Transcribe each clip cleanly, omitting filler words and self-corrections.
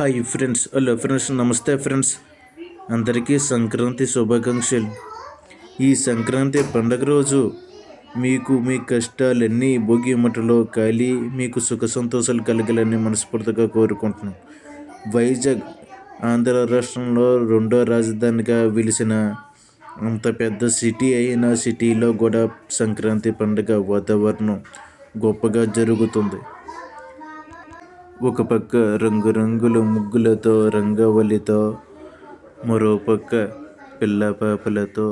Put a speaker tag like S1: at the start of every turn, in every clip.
S1: Hi friends, hello friends, నమస్తే friends. అందరికీ సంక్రాంతి శుభాకాంక్షలు. ఈ సంక్రాంతి పండుగ రోజు మీకు మీ కష్టాలన్నీ భోగి మంటలో కాలి మీకు సుఖ సంతోషాలు కలగాలని మనస్ఫూర్తిగా కోరుకుంటున్నాం. వైజాగ్ ఆంధ్ర రాష్ట్రంలో రెండో రాజధానిగా వెలిసిన అంత పెద్ద సిటీ అయిన సిటీలో కూడా సంక్రాంతి పండుగ వాతావరణం గొప్పగా జరుగుతుంది. ఒక పక్క రంగురంగుల ముగ్గులతో రంగవల్లితో, మరోపక్క పిల్ల పాపలతో,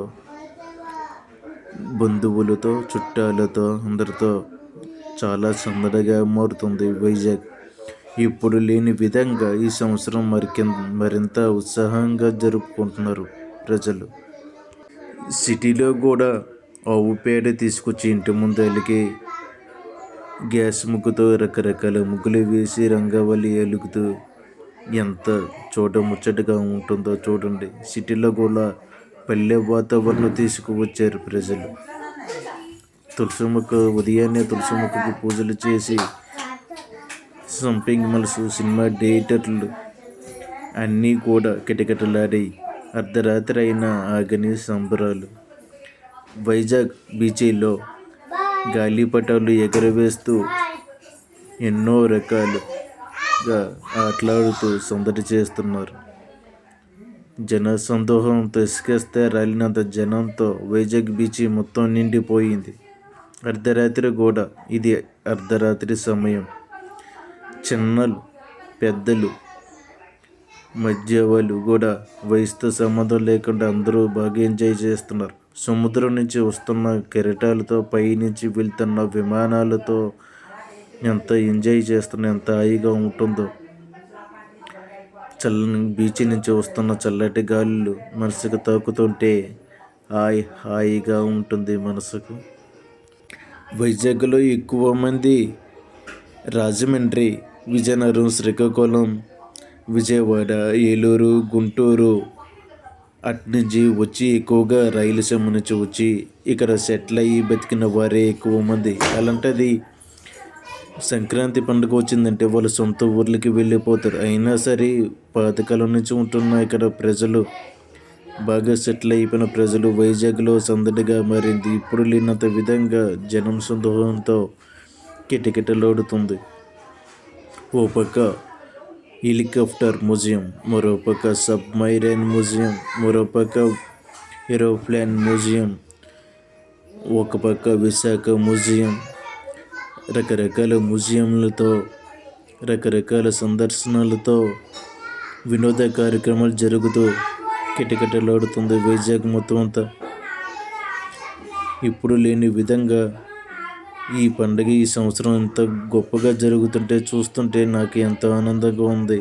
S1: బంధువులతో, చుట్టాలతో అందరితో చాలా సందడిగా మారుతుంది వైజాగ్. ఇప్పుడు లేని విధంగా ఈ సంవత్సరం మరింత ఉత్సాహంగా జరుపుకుంటున్నారు ప్రజలు. సిటీలో కూడా ఆవు పేడ తీసుకొచ్చి ఇంటి ముందు అలిగి గ్యాస్ ముగ్గుతో రకరకాల ముగ్గులు వేసి రంగవల్లి అలుగుతూ ఎంత చూడముచ్చటగా ఉంటుందో చూడండి. సిటీలో కూడా పల్లె వాతావరణం తీసుకువచ్చారు ప్రజలు. తులసి మొక్క ఉదయాన్నే తులసి మొక్కకి పూజలు చేసి సంపింగ్ మల్స్ సినిమా థియేటర్లు అన్నీ కూడా కిటకిటలాడి అర్ధరాత్రి అయినా ఆగని సంబరాలు. వైజాగ్ బీచీలో గాలిపటాలు ఎగరవేస్తూ ఎన్నో రకాలుగా ఆటలాడుతూ సందడి చేస్తున్నారు. జనసందోహం తీసుకేస్తే రాలినంత జనంతో వైజాగ్ బీచ్ మొత్తం నిండిపోయింది. అర్ధరాత్రి కూడా, ఇది అర్ధరాత్రి సమయం. చిన్నలు పెద్దలు మధ్య వాళ్ళు కూడా వయసుతో సంబంధం లేకుండా అందరూ బాగా ఎంజాయ్ చేస్తున్నారు. సముద్రం నుంచి వస్తున్న కెరటాలతో, పైనుంచి వెళ్తున్న విమానాలతో ఎంత ఎంజాయ్ చేస్తున్నా, ఎంత హాయిగా ఉంటుందో. చల్లని బీచ్ నుంచి వస్తున్న చల్లటి గాలులు మనసుకు తాకుతుంటే హాయిగా ఉంటుంది మనసుకు. వైజాగ్లో ఎక్కువ మంది రాజమండ్రి, విజయనగరం, శ్రీకాకుళం, విజయవాడ, ఏలూరు, గుంటూరు అట్నుంచి వచ్చి ఎక్కువగా రాయలసీమ నుంచి వచ్చి ఇక్కడ సెటిల్ అయ్యి బతికిన వారే ఎక్కువ మంది. అలాంటిది సంక్రాంతి పండుగ వచ్చిందంటే వాళ్ళు సొంత ఊర్లకి వెళ్ళిపోతారు. అయినా సరే పాతకాలం నుంచి ఉంటున్న ఇక్కడ ప్రజలు, బాగా సెటిల్ అయిపోయిన ప్రజలు వైజాగ్లో సందడిగా మారింది. ఇప్పుడు లేనంత విధంగా జనం సందోహంతో కిటకిటలాడుతుంది. ఓ పక్క హెలికాప్టర్ మ్యూజియం, మరోపక్క సబ్మైరైన్ మ్యూజియం, మరోపక్క ఏరోప్లేన్ మ్యూజియం, ఒక పక్క విశాఖ మ్యూజియం, రకరకాల మ్యూజియంలతో, రకరకాల సందర్శనలతో వినోద కార్యక్రమాలు జరుగుతూ కిటకిటలాడుతుంది వైజాగ్ మొత్తం అంతా. ఇప్పుడు లేని విధంగా ఈ పండుగ ఈ సంవత్సరం ఎంత గొప్పగా జరుగుతుంటే చూస్తుంటే నాకు ఎంతో ఆనందంగా ఉంది.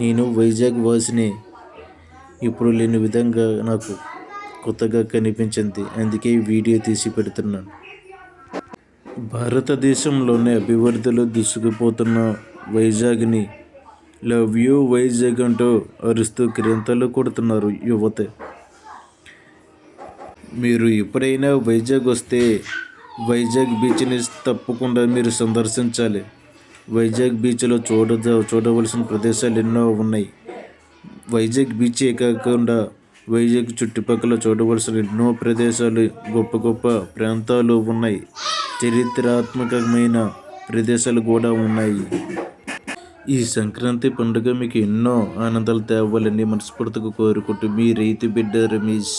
S1: నేను వైజాగ్ వాసిని. ఇప్పుడు లేని విధంగా నాకు కొత్తగా కనిపించింది. అందుకే వీడియో తీసి పెడుతున్నాను. భారతదేశంలోనే అభివృద్ధిలో దూసుకుపోతున్న వైజాగ్ని లవ్ యూ వైజాగ్ అంటూ అరుస్తూ కిరింతలు కొడుతున్నారు యువత. మీరు ఎప్పుడైనా వైజాగ్ వస్తే వైజాగ్ బీచ్ని తప్పకుండా మీరు సందర్శించాలి. వైజాగ్ బీచ్లో చూడవలసిన ప్రదేశాలు ఎన్నో ఉన్నాయి. వైజాగ్ బీచే కాకుండా వైజాగ్ చుట్టుపక్కల చూడవలసిన ఎన్నో ప్రదేశాలు, గొప్ప గొప్ప ప్రాంతాలు ఉన్నాయి. చరిత్రాత్మకమైన ప్రదేశాలు కూడా ఉన్నాయి. ఈ సంక్రాంతి పండుగ మీకు ఎన్నో ఆనందాలు తేవాలని మనస్ఫూర్తిగా కోరుకుంటూ మీ రైతు బిడ్డ రమేష్.